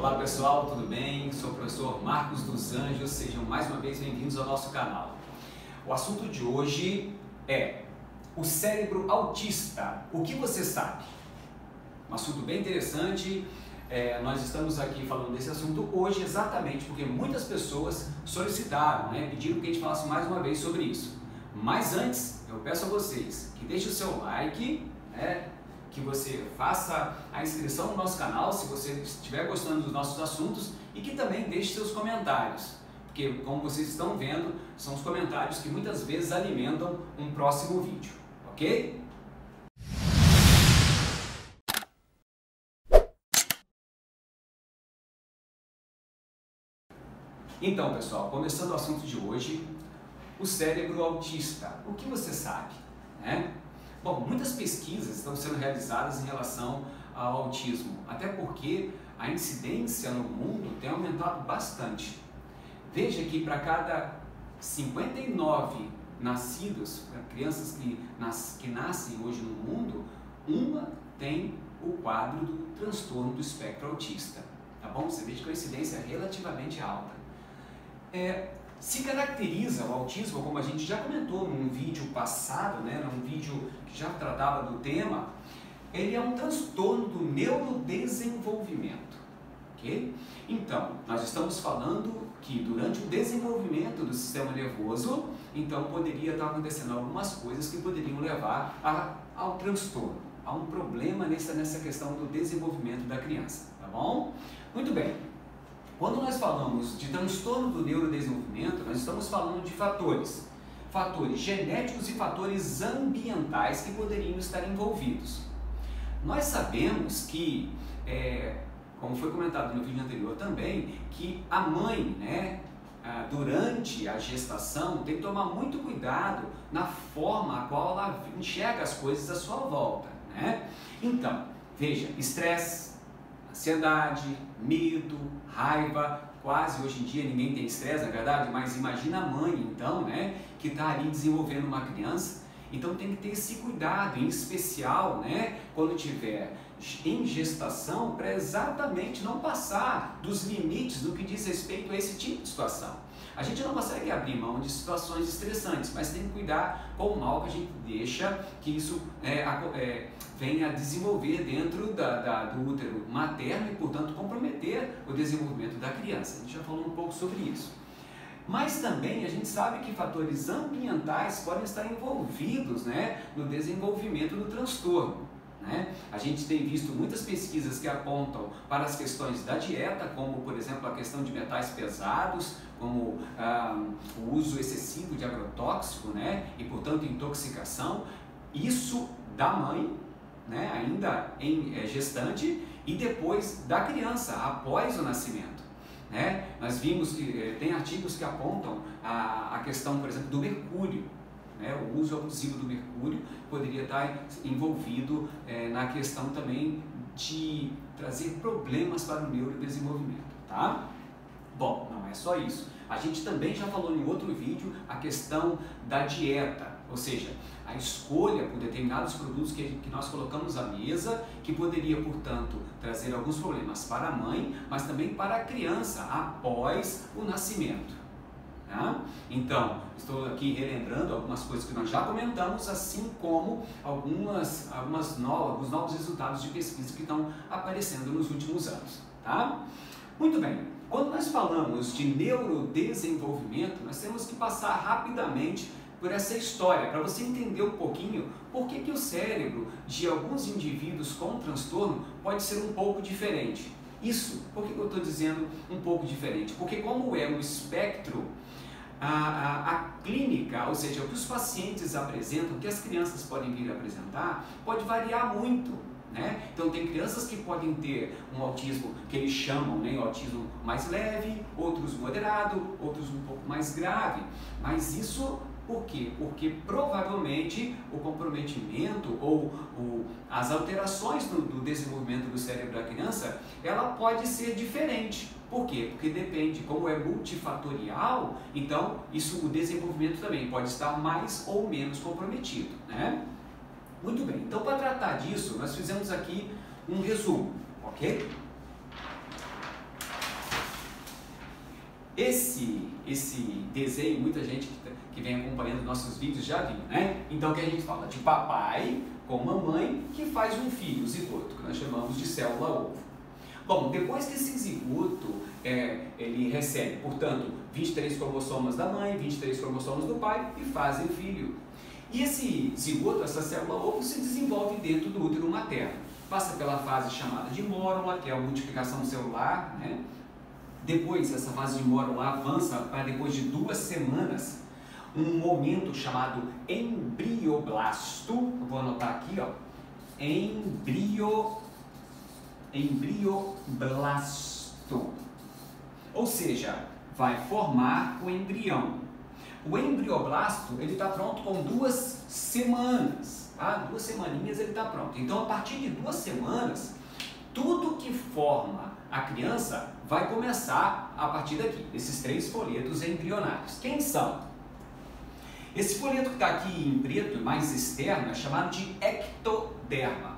Olá pessoal, tudo bem? Sou o professor Marcos dos Anjos, sejam mais uma vez bem-vindos ao nosso canal. O assunto de hoje é o cérebro autista, o que você sabe? Um assunto bem interessante, nós estamos aqui falando desse assunto hoje exatamente porque muitas pessoas solicitaram, pediram que a gente falasse mais uma vez sobre isso. Mas antes, eu peço a vocês que deixem o seu like, que você faça a inscrição no nosso canal se você estiver gostando dos nossos assuntos e que também deixe seus comentários, porque como vocês estão vendo, são os comentários que muitas vezes alimentam um próximo vídeo, ok? Então pessoal, começando o assunto de hoje, o cérebro autista, o que você sabe, Bom, muitas pesquisas estão sendo realizadas em relação ao autismo, até porque a incidência no mundo tem aumentado bastante. Veja que para cada 59 nascidos, crianças que nascem hoje no mundo, uma tem o quadro do transtorno do espectro autista, tá bom? Você veja que a incidência é relativamente alta. Se caracteriza o autismo, como a gente já comentou num vídeo passado, num vídeo que já tratava do tema, ele é um transtorno do neurodesenvolvimento, ok? Então, nós estamos falando que durante o desenvolvimento do sistema nervoso, então poderia estar acontecendo algumas coisas que poderiam levar ao transtorno, a um problema nessa questão do desenvolvimento da criança, tá bom? Muito bem. Quando nós falamos de transtorno do neurodesenvolvimento, nós estamos falando de fatores genéticos e fatores ambientais que poderiam estar envolvidos. Nós sabemos que, como foi comentado no vídeo anterior também, que a mãe, durante a gestação, tem que tomar muito cuidado na forma a qual ela enxerga as coisas à sua volta, Então, veja, estresse, ansiedade, medo, raiva, quase hoje em dia ninguém tem estresse, na verdade, mas imagina a mãe então, que está ali desenvolvendo uma criança, então tem que ter esse cuidado, em especial, quando tiver em gestação, para exatamente não passar dos limites do que diz respeito a esse tipo de situação. A gente não consegue abrir mão de situações estressantes, mas tem que cuidar com o mal que a gente deixa que isso venha a desenvolver dentro do útero materno e, portanto, comprometer o desenvolvimento da criança. A gente já falou um pouco sobre isso. Mas também a gente sabe que fatores ambientais podem estar envolvidos no desenvolvimento do transtorno. A gente tem visto muitas pesquisas que apontam para as questões da dieta, como por exemplo a questão de metais pesados, como o uso excessivo de agrotóxico, e portanto intoxicação, isso da mãe, ainda em gestante, e depois da criança, após o nascimento. Nós vimos que tem artigos que apontam a questão, por exemplo, do mercúrio. O uso abusivo do mercúrio poderia estar envolvido na questão também de trazer problemas para o neurodesenvolvimento, tá? Bom, não é só isso. A gente também já falou em outro vídeo a questão da dieta, ou seja, a escolha por determinados produtos que nós colocamos à mesa, que poderia, portanto, trazer alguns problemas para a mãe, mas também para a criança após o nascimento. Então, estou aqui relembrando algumas coisas que nós já comentamos, assim como alguns novos resultados de pesquisa que estão aparecendo nos últimos anos, tá? Muito bem, quando nós falamos de neurodesenvolvimento, nós temos que passar rapidamente por essa história, para você entender um pouquinho por que o cérebro de alguns indivíduos com transtorno pode ser um pouco diferente. Isso, por que eu estou dizendo um pouco diferente? Porque como é um espectro, a clínica, ou seja, o que os pacientes apresentam, o que as crianças podem vir a apresentar, pode variar muito. Então tem crianças que podem ter um autismo que eles chamam autismo mais leve, outros moderado, outros um pouco mais grave. Mas isso por quê? Porque provavelmente o comprometimento ou as alterações do desenvolvimento do cérebro da criança, ela pode ser diferente. Por quê? Porque depende, como é multifatorial, então o desenvolvimento também pode estar mais ou menos comprometido, Muito bem, então para tratar disso, nós fizemos aqui um resumo, ok? esse desenho, muita gente que vem acompanhando nossos vídeos já viu, né? Então, o que a gente fala? De papai com mamãe que faz um filho, o zigoto, que nós chamamos de célula-ovo. Bom, depois que esse zigoto ele recebe, portanto, 23 cromossomas da mãe, 23 cromossomas do pai e fazem filho. E esse zigoto, essa célula-ovo, se desenvolve dentro do útero materno. Passa pela fase chamada de mórula, que é a multiplicação celular, né? Depois, essa fase de mórula avança para depois de 2 semanas, um momento chamado embrioblasto. Eu vou anotar aqui, ó. Embrioblasto. Ou seja, vai formar o embrião. O embrioblasto, ele está pronto com 2 semanas, tá? 2 semaninhas ele está pronto. Então, a partir de 2 semanas, tudo que forma a criança vai começar a partir daqui, desses 3 folhetos embrionários. Quem são? Esse folheto que está aqui em preto, mais externo, é chamado de ectoderma.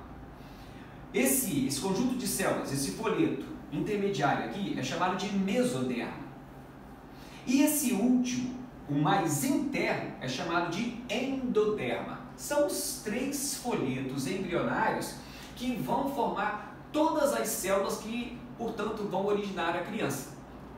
Esse conjunto de células, esse folheto intermediário aqui, é chamado de mesoderma. E esse último, o mais interno, é chamado de endoderma. São os 3 folhetos embrionários que vão formar todas as células que, portanto, vão originar a criança.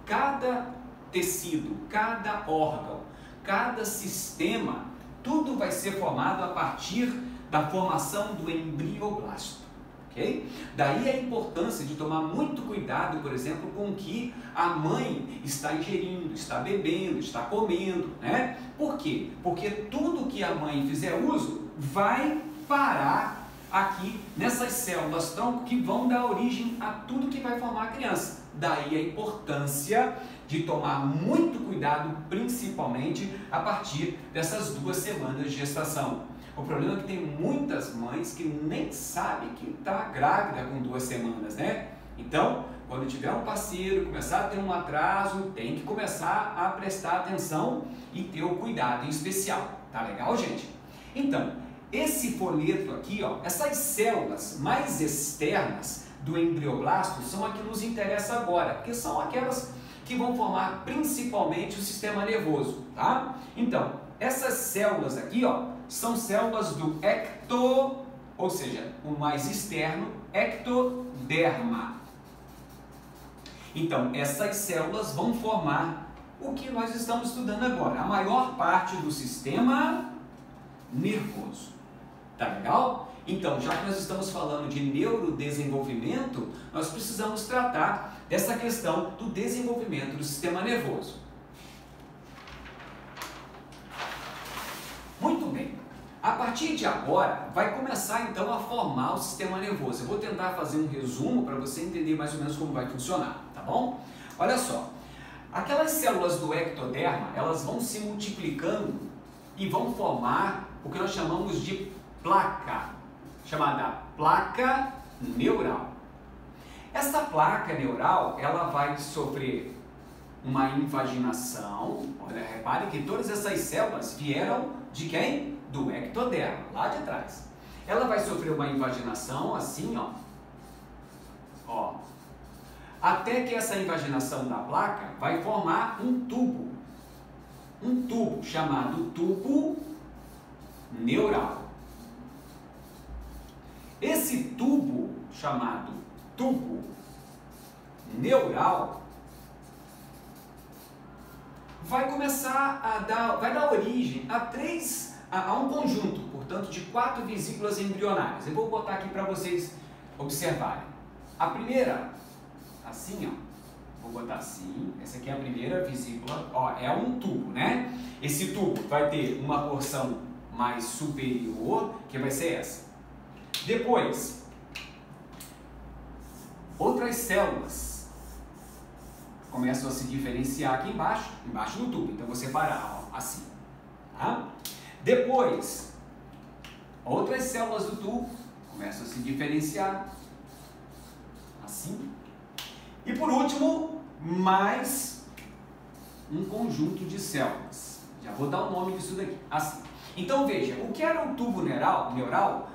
Cada tecido, cada órgão, cada sistema, tudo vai ser formado a partir da formação do embrioblasto. Okay? Daí a importância de tomar muito cuidado, por exemplo, com o que a mãe está ingerindo, está bebendo, está comendo, né? Por quê? Porque tudo que a mãe fizer uso vai parar aqui nessas células tronco que vão dar origem a tudo que vai formar a criança. Daí a importância de tomar muito cuidado, principalmente a partir dessas 2 semanas de gestação. O problema é que tem muitas mães que nem sabem que está grávida com 2 semanas, né? Então, quando tiver um parceiro, começar a ter um atraso, tem que começar a prestar atenção e ter o cuidado em especial. Tá legal, gente? Então, esse folheto aqui, ó, essas células mais externas do embrioblasto são a que nos interessa agora, porque são aquelas que vão formar principalmente o sistema nervoso, tá? Então, essas células aqui, ó, são células do ou seja, o mais externo, ectoderma. Então, essas células vão formar o que nós estamos estudando agora, a maior parte do sistema nervoso. Tá legal? Então, já que nós estamos falando de neurodesenvolvimento, nós precisamos tratar dessa questão do desenvolvimento do sistema nervoso. Muito bem. A partir de agora, vai começar então a formar o sistema nervoso. Eu vou tentar fazer um resumo para você entender mais ou menos como vai funcionar, tá bom? Olha só, aquelas células do ectoderma, elas vão se multiplicando e vão formar o que nós chamamos de placa, chamada placa neural. Essa placa neural, ela vai sofrer uma invaginação. Olha, repare que todas essas células vieram de quem? Do ectoderma, lá de trás. Ela vai sofrer uma invaginação assim, ó, até que essa invaginação da placa vai formar um tubo chamado tubo neural. Esse tubo chamado tubo neural vai começar vai dar origem a um conjunto, portanto, de 4 vesículas embrionárias. Eu vou botar aqui para vocês observarem. A primeira, assim, ó, vou botar assim, essa aqui é a primeira vesícula, ó, é um tubo, né? Esse tubo vai ter uma porção mais superior, que vai ser essa. Depois, outras células começam a se diferenciar aqui embaixo do tubo. Então, vou separar, ó, assim, tá? Depois, outras células do tubo começam a se diferenciar, assim. E por último, mais um conjunto de células. Já vou dar o nome disso daqui, assim. Então, veja, o que era o tubo neural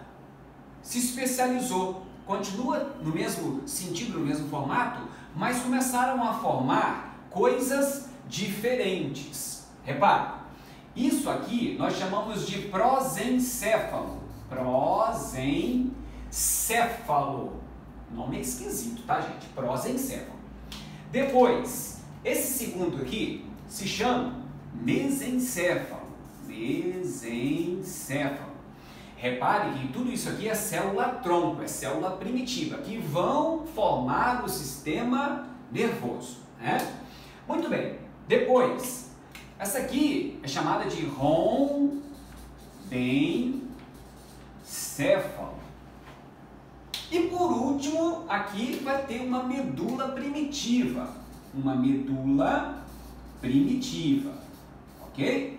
se especializou, continua no mesmo sentido, no mesmo formato, mas começaram a formar coisas diferentes. Repare, isso aqui nós chamamos de prosencéfalo. Prosencéfalo. O nome é esquisito, tá, gente? Prosencéfalo. Depois, esse segundo aqui se chama mesencéfalo. Mesencéfalo. Repare que tudo isso aqui é célula-tronco, é célula primitiva, que vão formar o sistema nervoso, né? Muito bem. Depois, essa aqui é chamada de rombencéfalo. E por último, aqui vai ter uma medula primitiva. Uma medula primitiva. Ok?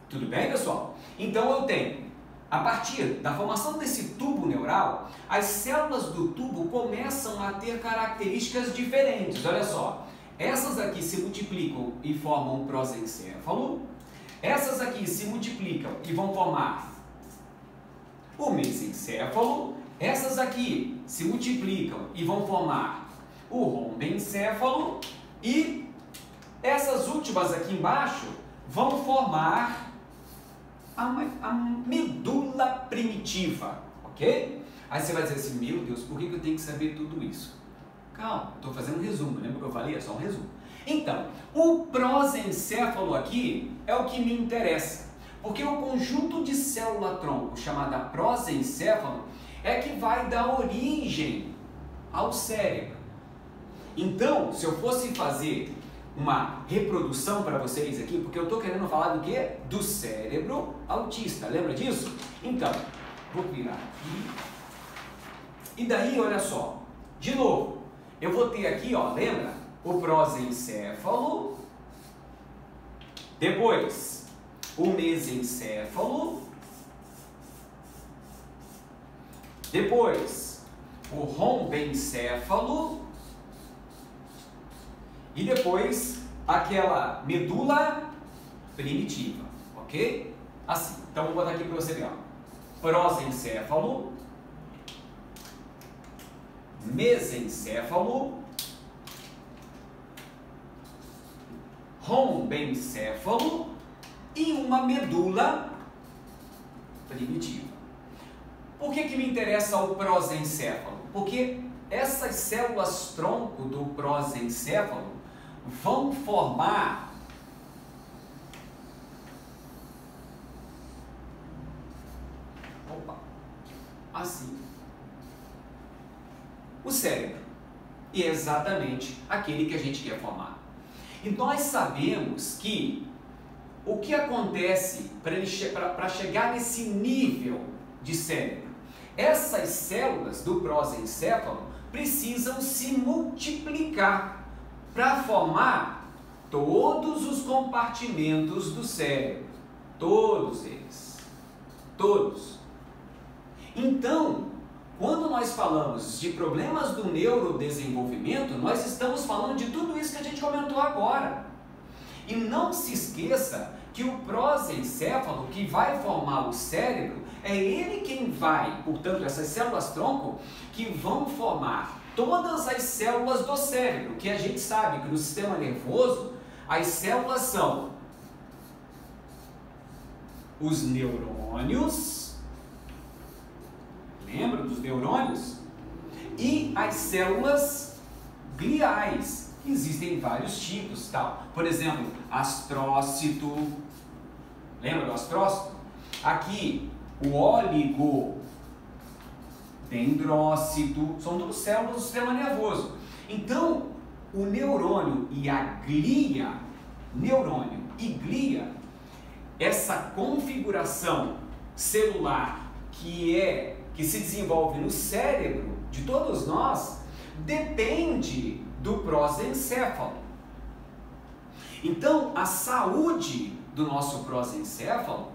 Tudo bem, pessoal? Então eu tenho, a partir da formação desse tubo neural, as células do tubo começam a ter características diferentes. Olha só, essas aqui se multiplicam e formam um prosencéfalo. Essas aqui se multiplicam e vão formar o mesencéfalo. Essas aqui se multiplicam e vão formar o rombencéfalo. E essas últimas aqui embaixo vão formar a medula primitiva, ok? Aí você vai dizer assim, meu Deus, por que eu tenho que saber tudo isso? Calma, estou fazendo um resumo, lembra que eu falei? É só um resumo. Então, o prosencéfalo aqui é o que me interessa, porque o conjunto de célula-tronco chamada prosencéfalo é que vai dar origem ao cérebro. Então, se eu fosse fazer uma reprodução para vocês aqui, porque eu estou querendo falar do quê? Do cérebro autista, lembra disso? Então, vou virar aqui. E daí, olha só, de novo, eu vou ter aqui, ó, lembra? O prosencéfalo, depois o mesencéfalo, depois o rombencéfalo, e depois aquela medula primitiva, ok? Assim, então vou botar aqui para você ver, ó. Prosencéfalo, mesencéfalo, rombencéfalo e uma medula primitiva. Por que me interessa o prosencéfalo? Porque essas células tronco do prosencéfalo vão formar assim o cérebro, e é exatamente aquele que a gente quer formar. E nós sabemos que o que acontece para chegar nesse nível de cérebro, essas células do prosencéfalo precisam se multiplicar para formar todos os compartimentos do cérebro, todos eles, todos. Então, quando nós falamos de problemas do neurodesenvolvimento, nós estamos falando de tudo isso que a gente comentou agora. E não se esqueça que o prosencéfalo, que vai formar o cérebro, é ele quem vai, portanto, essas células-tronco, que vão formar todas as células do cérebro, que a gente sabe que no sistema nervoso, as células são os neurônios, lembra dos neurônios? E as células gliais, existem vários tipos, tal. Por exemplo, astrócito, lembra do astrócito? Aqui, o oligodendrócito, são todas células do sistema nervoso. Então, o neurônio e a glia, neurônio e glia, essa configuração celular que se desenvolve no cérebro de todos nós, depende do prosencéfalo. Então, a saúde do nosso prosencéfalo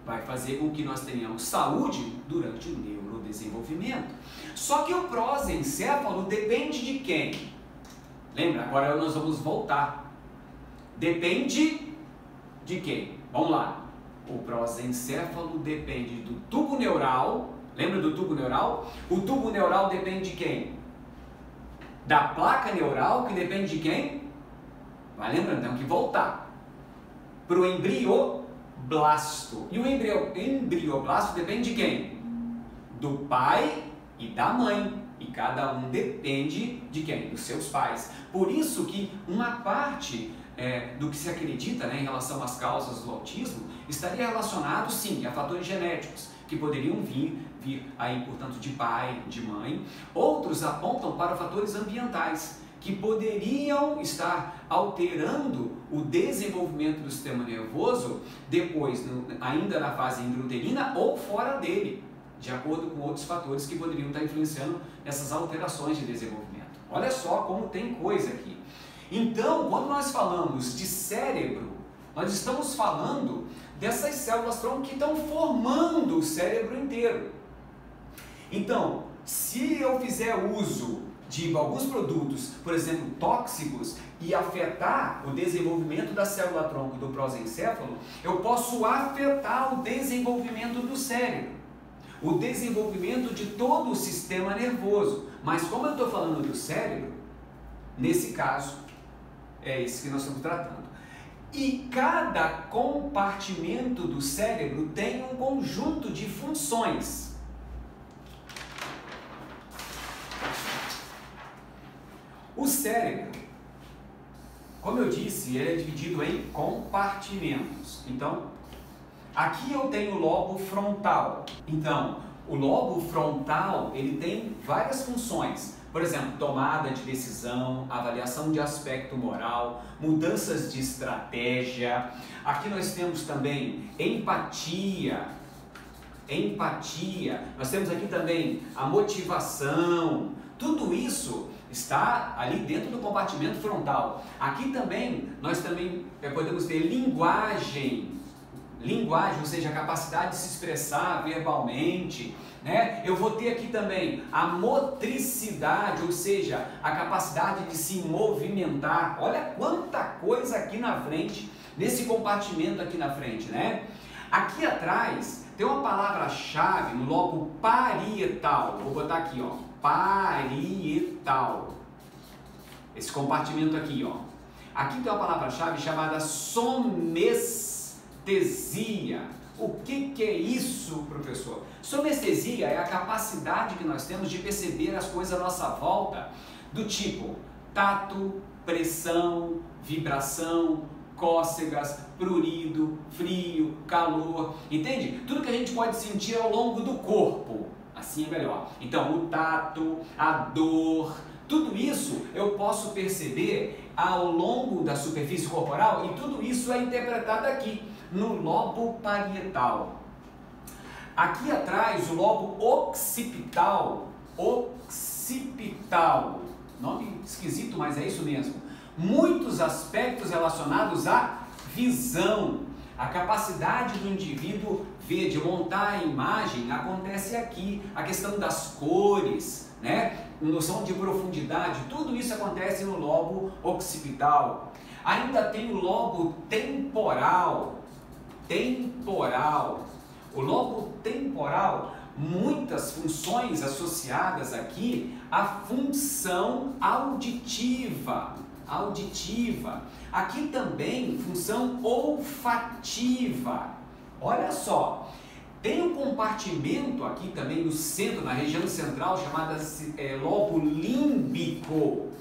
vai fazer com que nós tenhamos saúde durante o neurodesenvolvimento. Só que o prosencéfalo depende de quem? Lembra? Agora nós vamos voltar. Depende de quem? Vamos lá. O prosencéfalo depende do tubo neural. Lembra do tubo neural? O tubo neural depende de quem? Da placa neural, que depende de quem? Vai lembrando, temos que voltar para o embrioblasto. E o embrioblasto depende de quem? Do pai e da mãe. E cada um depende de quem? Dos seus pais. Por isso que uma parte do que se acredita, né, em relação às causas do autismo estaria relacionado, sim, a fatores genéticos, que poderiam vir aí, portanto, de pai, de mãe. Outros apontam para fatores ambientais, que poderiam estar alterando o desenvolvimento do sistema nervoso depois, ainda na fase intrauterina ou fora dele, de acordo com outros fatores que poderiam estar influenciando essas alterações de desenvolvimento. Olha só como tem coisa aqui. Então, quando nós falamos de cérebro, nós estamos falando dessas células-tronco que estão formando o cérebro inteiro. Então, se eu fizer uso de alguns produtos, por exemplo, tóxicos, e afetar o desenvolvimento da célula-tronco do prosencéfalo, eu posso afetar o desenvolvimento do cérebro, o desenvolvimento de todo o sistema nervoso. Mas como eu estou falando do cérebro, nesse caso, é esse que nós estamos tratando. E cada compartimento do cérebro tem um conjunto de funções. O cérebro, como eu disse, ele é dividido em compartimentos. Então, aqui eu tenho o lobo frontal. Então, o lobo frontal, ele tem várias funções. Por exemplo, tomada de decisão, avaliação de aspecto moral, mudanças de estratégia. Aqui nós temos também empatia. Nós temos aqui também a motivação. Tudo isso está ali dentro do compartimento frontal. Aqui também, nós também podemos ter linguagem, ou seja, a capacidade de se expressar verbalmente, né? Eu vou ter aqui também a motricidade, ou seja, a capacidade de se movimentar. Olha quanta coisa aqui na frente, nesse compartimento aqui na frente, né? Aqui atrás tem uma palavra-chave no lobo parietal. Vou botar aqui, ó, parietal. Esse compartimento aqui, ó. Aqui tem uma palavra-chave chamada somestesia. O que é isso, professor? Somestesia é a capacidade que nós temos de perceber as coisas à nossa volta, do tipo tato, pressão, vibração, cócegas, prurido, frio, calor, entende? Tudo que a gente pode sentir ao longo do corpo, assim é melhor. Então, o tato, a dor, tudo isso eu posso perceber ao longo da superfície corporal e tudo isso é interpretado aqui no lobo parietal. Aqui atrás, o lobo occipital, nome esquisito, mas é isso mesmo. Muitos aspectos relacionados à visão, a capacidade do indivíduo ver, de montar a imagem, acontece aqui. A questão das cores, né? Noção de profundidade, tudo isso acontece no lobo occipital. Ainda tem o lobo temporal. O lobo temporal, muitas funções associadas aqui à função auditiva. Aqui também função olfativa. Olha só, tem um compartimento aqui também no centro, na região central, chamada lobo límbico.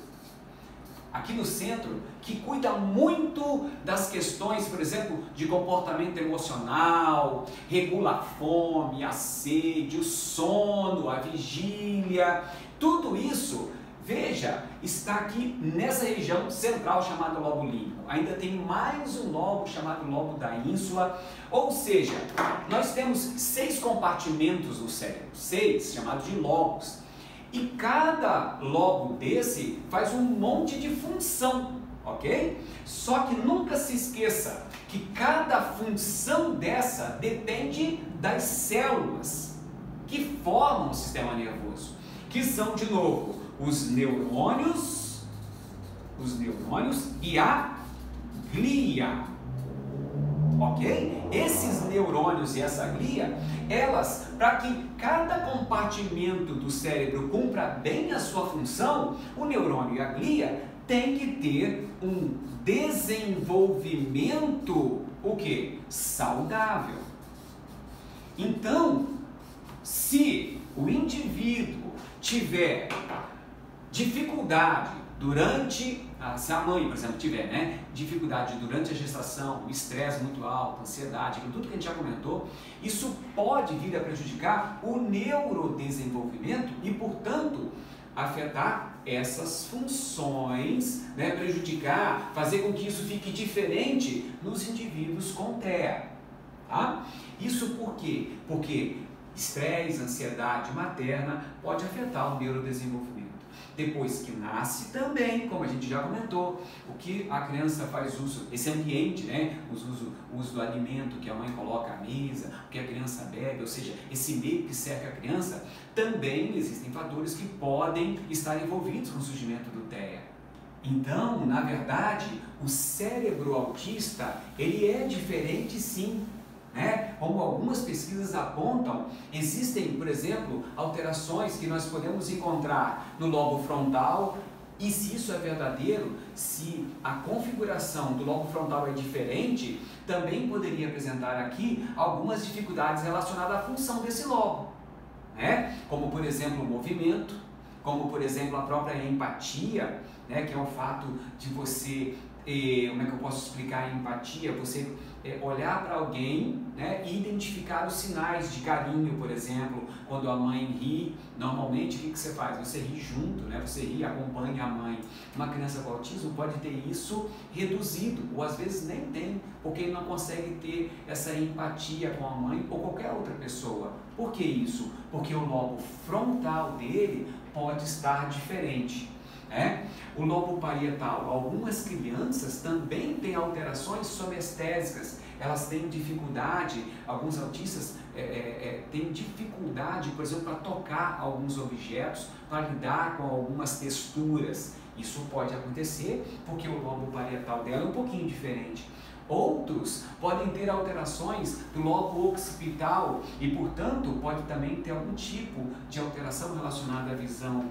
Aqui no centro, que cuida muito das questões, por exemplo, de comportamento emocional, regula a fome, a sede, o sono, a vigília, tudo isso, veja, está aqui nessa região central chamada lobo límbico. Ainda tem mais um lobo chamado lobo da ínsula, ou seja, nós temos 6 compartimentos no cérebro, 6, chamados de lobos. E cada lobo desse faz um monte de função, ok? Só que nunca se esqueça que cada função dessa depende das células que formam o sistema nervoso, que são, de novo, os neurônios e a glia. ok? Esses neurônios e essa glia, elas, para que cada compartimento do cérebro cumpra bem a sua função, o neurônio e a glia tem que ter um desenvolvimento, o quê? Saudável. Então, se o indivíduo tiver dificuldade durante, se a mãe, por exemplo, tiver, né, dificuldade durante a gestação, estresse muito alto, ansiedade, tudo que a gente já comentou, isso pode vir a prejudicar o neurodesenvolvimento e, portanto, afetar essas funções, né, prejudicar, fazer com que isso fique diferente nos indivíduos com TEA. Tá? Isso por quê? Porque estresse, ansiedade materna pode afetar o neurodesenvolvimento. Depois que nasce também, como a gente já comentou, o que a criança faz uso, esse ambiente, né, o uso do alimento que a mãe coloca à mesa, o que a criança bebe, ou seja, esse meio que cerca a criança, também existem fatores que podem estar envolvidos com o surgimento do TEA. Então, na verdade, o cérebro autista, ele é diferente sim. Né? Como algumas pesquisas apontam, existem, por exemplo, alterações que nós podemos encontrar no lobo frontal, e se isso é verdadeiro, se a configuração do lobo frontal é diferente, também poderia apresentar aqui algumas dificuldades relacionadas à função desse lobo, né? Como por exemplo o movimento, como por exemplo a própria empatia, né? Que é o fato de você, como é que eu posso explicar a empatia? Você olhar para alguém, né, e identificar os sinais de carinho, por exemplo, quando a mãe ri, normalmente o que você faz? Você ri junto, né? Você ri, acompanha a mãe. Uma criança com autismo pode ter isso reduzido, ou às vezes nem tem, porque ele não consegue ter essa empatia com a mãe ou qualquer outra pessoa. Por que isso? Porque o lobo frontal dele pode estar diferente. O lobo parietal, algumas crianças também têm alterações somestésicas, elas têm dificuldade, alguns autistas têm dificuldade, por exemplo, para tocar alguns objetos, para lidar com algumas texturas. Isso pode acontecer porque o lobo parietal dela é um pouquinho diferente. Outros podem ter alterações do lobo occipital e, portanto, pode também ter algum tipo de alteração relacionada à visão.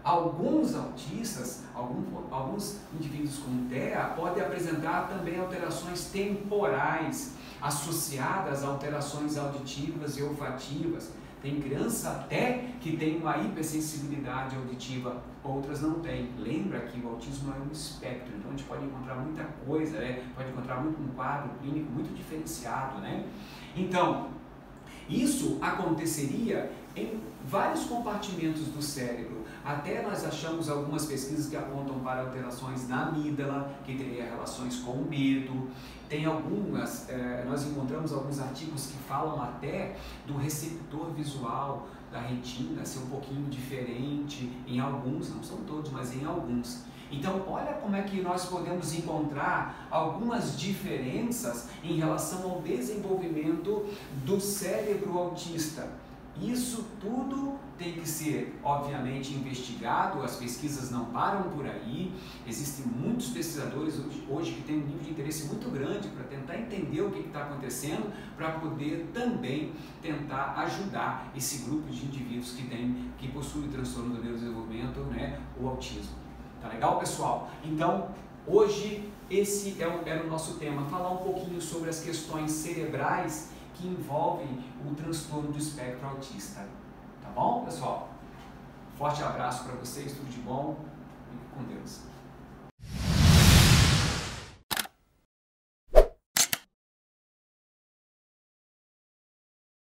Alguns autistas, alguns indivíduos com TEA podem apresentar também alterações temporais associadas a alterações auditivas e olfativas. Tem criança até que tem uma hipersensibilidade auditiva, outras não têm. Lembra que o autismo é um espectro, então a gente pode encontrar muita coisa, né? Pode encontrar um quadro clínico muito diferenciado, né? Então, isso aconteceria em vários compartimentos do cérebro. Até nós achamos algumas pesquisas que apontam para alterações na amígdala, que teria relações com o medo. Tem algumas, nós encontramos alguns artigos que falam até do receptor visual da retina ser um pouquinho diferente em alguns, não são todos, mas em alguns. Então, olha como é que nós podemos encontrar algumas diferenças em relação ao desenvolvimento do cérebro autista. Isso tudo tem que ser, obviamente, investigado, as pesquisas não param por aí, existem muitos pesquisadores hoje que têm um nível de interesse muito grande para tentar entender o que está acontecendo, para poder também tentar ajudar esse grupo de indivíduos que possuem o transtorno do neurodesenvolvimento, né, o autismo. Tá legal, pessoal? Então, hoje esse era o nosso tema, falar um pouquinho sobre as questões cerebrais que envolvem o transtorno do espectro autista. Tá bom, pessoal? Forte abraço para vocês, tudo de bom.